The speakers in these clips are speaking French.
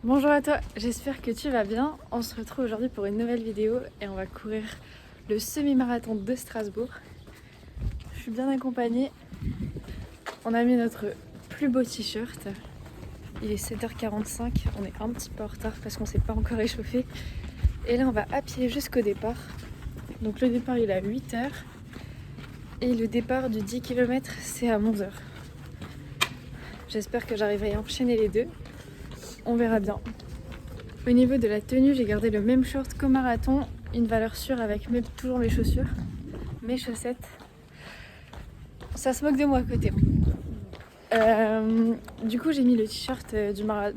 Bonjour à toi, j'espère que tu vas bien. On se retrouve aujourd'hui pour une nouvelle vidéo et on va courir le semi-marathon de Strasbourg. Je suis bien accompagnée. On a mis notre plus beau t-shirt. Il est 7h45, on est un petit peu en retard parce qu'on s'est pas encore échauffé. Et là on va à pied jusqu'au départ. Donc le départ il est à 8h et le départ du 10 km c'est à 11h. J'espère que j'arriverai à enchaîner les deux. On verra bien. Au niveau de la tenue, j'ai gardé le même short qu'au marathon, une valeur sûre avec toujours mes chaussures, mes chaussettes. Ça se moque de moi à côté. Du coup, j'ai mis le t-shirt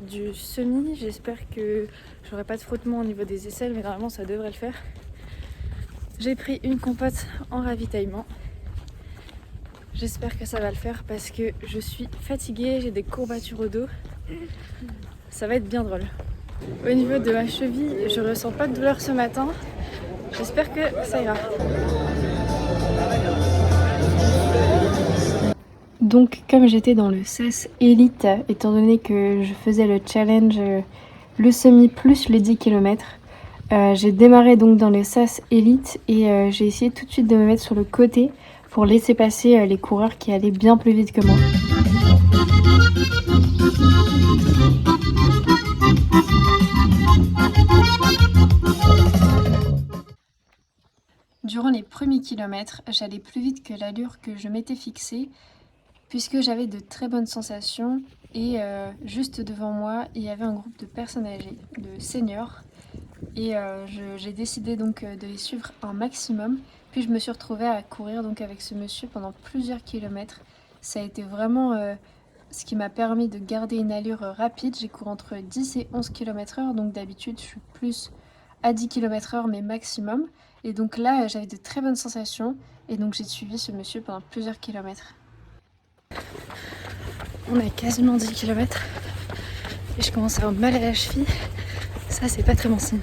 du semi. J'espère que j'aurai pas de frottement au niveau des aisselles, mais normalement ça devrait le faire. J'ai pris une compote en ravitaillement. J'espère que ça va le faire parce que je suis fatiguée, j'ai des courbatures au dos. Ça va être bien drôle. Au niveau de ma cheville, je ressens pas de douleur ce matin. J'espère que ça ira. Donc comme j'étais dans le SAS Elite, étant donné que je faisais le challenge le semi plus les 10 km, j'ai démarré donc dans le SAS Elite et j'ai essayé tout de suite de me mettre sur le côté pour laisser passer les coureurs qui allaient bien plus vite que moi. Durant les premiers kilomètres, j'allais plus vite que l'allure que je m'étais fixée puisque j'avais de très bonnes sensations et juste devant moi, il y avait un groupe de personnes âgées, de seniors et j'ai décidé donc de les suivre un maximum. Puis je me suis retrouvée à courir donc avec ce monsieur pendant plusieurs kilomètres. Ça a été vraiment ce qui m'a permis de garder une allure rapide. J'ai couru entre 10 et 11 km/h, donc d'habitude je suis plus à 10 km/h mais maximum. Et donc là j'avais de très bonnes sensations et donc j'ai suivi ce monsieur pendant plusieurs kilomètres. On a quasiment 10 km et je commence à avoir mal à la cheville. Ça c'est pas très bon signe.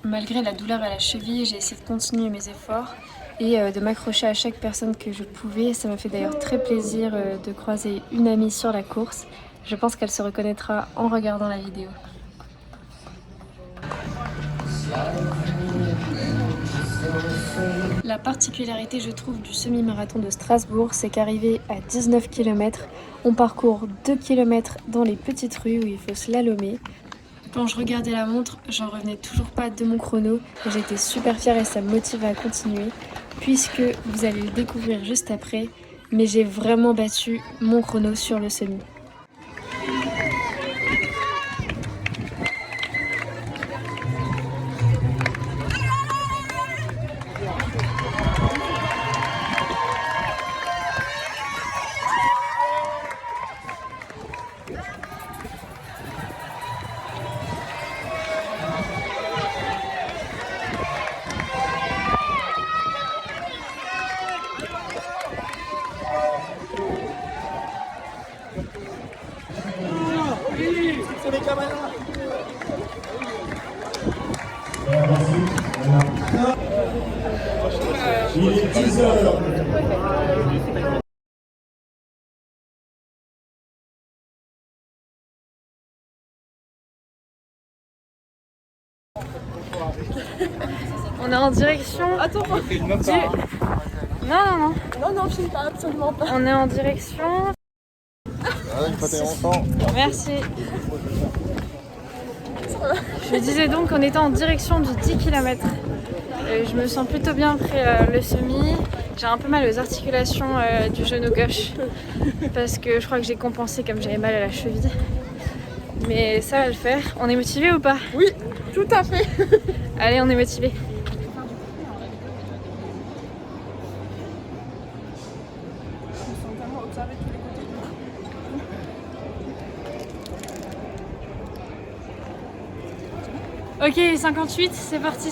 Malgré la douleur à la cheville, j'ai essayé de continuer mes efforts et de m'accrocher à chaque personne que je pouvais. Ça m'a fait d'ailleurs très plaisir de croiser une amie sur la course. Je pense qu'elle se reconnaîtra en regardant la vidéo. La particularité, je trouve, du semi-marathon de Strasbourg, c'est qu'arrivé à 19 km, on parcourt 2 km dans les petites rues où il faut slalomer. Quand je regardais la montre, j'en revenais toujours pas de mon chrono. J'étais super fière et ça me motive à continuer, puisque vous allez le découvrir juste après. Mais j'ai vraiment battu mon chrono sur le semi. Il est 10h. On est en direction Attends, du... Non, non, je ne pas, absolument pas. on est en direction... Merci. Je disais donc qu'on était en direction du 10 km. Je me sens plutôt bien après le semi. J'ai un peu mal aux articulations du genou gauche parce que je crois que j'ai compensé comme j'avais mal à la cheville. Mais ça va le faire. On est motivé ou pas? Oui, tout à fait. Allez, on est motivé. Ok, 58, c'est parti.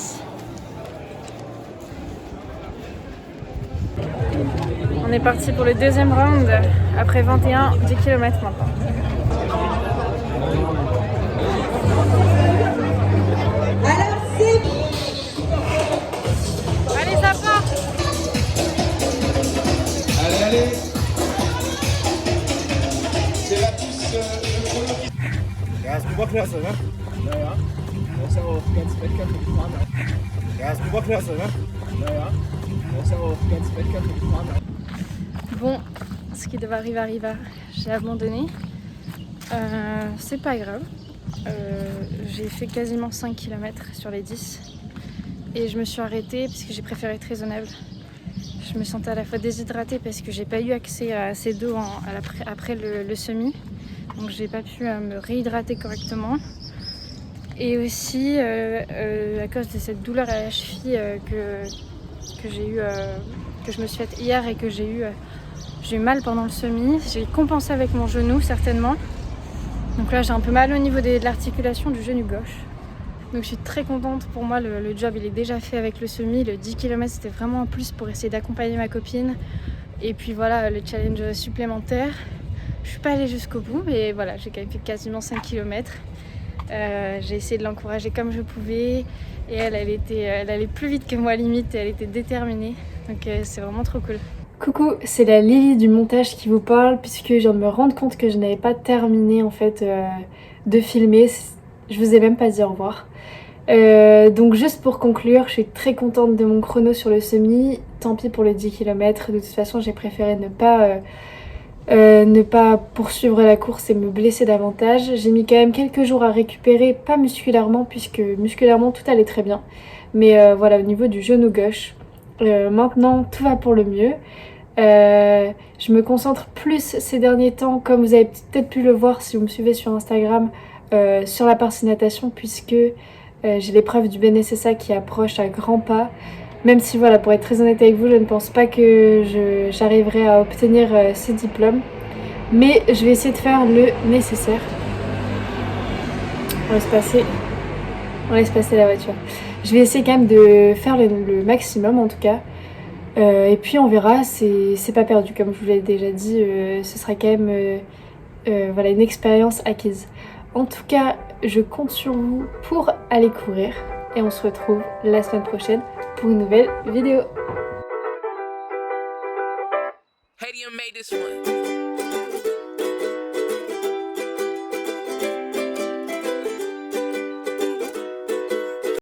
On est parti pour le deuxième round après 21, 10 km maintenant. Ja, ist Oberklasse, ne? Naja. Das ist ja auch ganz Wettkampf gefahren. Ja, ist Oberklasse, ne? Naja. Das ist ja auch ganz Wettkampf gefahren. Bon, ce qui devait arriver arriva. J'ai abandonné. C'est pas grave. J'ai fait quasiment 5 km sur les 10 et je me suis arrêtée parce que j'ai préféré être raisonnable. Je me sentais à la fois déshydratée parce que j'ai pas eu accès à assez d'eau après le semi, donc j'ai pas pu me réhydrater correctement, et aussi à cause de cette douleur à la cheville que j'ai eu, que je me suis faite hier et que j'ai eu mal pendant le semi. J'ai compensé avec mon genou certainement. Donc là j'ai un peu mal au niveau de l'articulation du genou gauche. Donc je suis très contente, pour moi le job il est déjà fait avec le semi. Le 10 km c'était vraiment en plus pour essayer d'accompagner ma copine. Et puis voilà, le challenge supplémentaire. Je suis pas allée jusqu'au bout, mais voilà, j'ai quand même fait quasiment 5 km. J'ai essayé de l'encourager comme je pouvais. Et elle allait plus vite que moi limite, et elle était déterminée. Donc c'est vraiment trop cool. Coucou, c'est la Lily du montage qui vous parle, puisque je viens de me rendre compte que je n'avais pas terminé en fait de filmer. Je vous ai même pas dit au revoir. Donc juste pour conclure, je suis très contente de mon chrono sur le semi. Tant pis pour les 10 km, de toute façon j'ai préféré ne pas poursuivre la course et me blesser davantage. J'ai mis quand même quelques jours à récupérer, pas musculairement, puisque musculairement tout allait très bien. Mais voilà, au niveau du genou gauche, maintenant tout va pour le mieux. Je me concentre plus ces derniers temps, comme vous avez peut-être pu le voir si vous me suivez sur Instagram, sur la partie natation, puisque j'ai l'épreuve du BNSSA qui approche à grands pas. Même si voilà, pour être très honnête avec vous, je ne pense pas que j'arriverai à obtenir ce diplôme. Mais je vais essayer de faire le nécessaire. On laisse passer la voiture. Je vais essayer quand même de faire le maximum en tout cas. Et puis on verra, c'est pas perdu. Comme je vous l'ai déjà dit, ce sera quand même voilà, une expérience acquise. En tout cas, je compte sur vous pour aller courir. Et on se retrouve la semaine prochaine pour une nouvelle vidéo. Hadium made this one.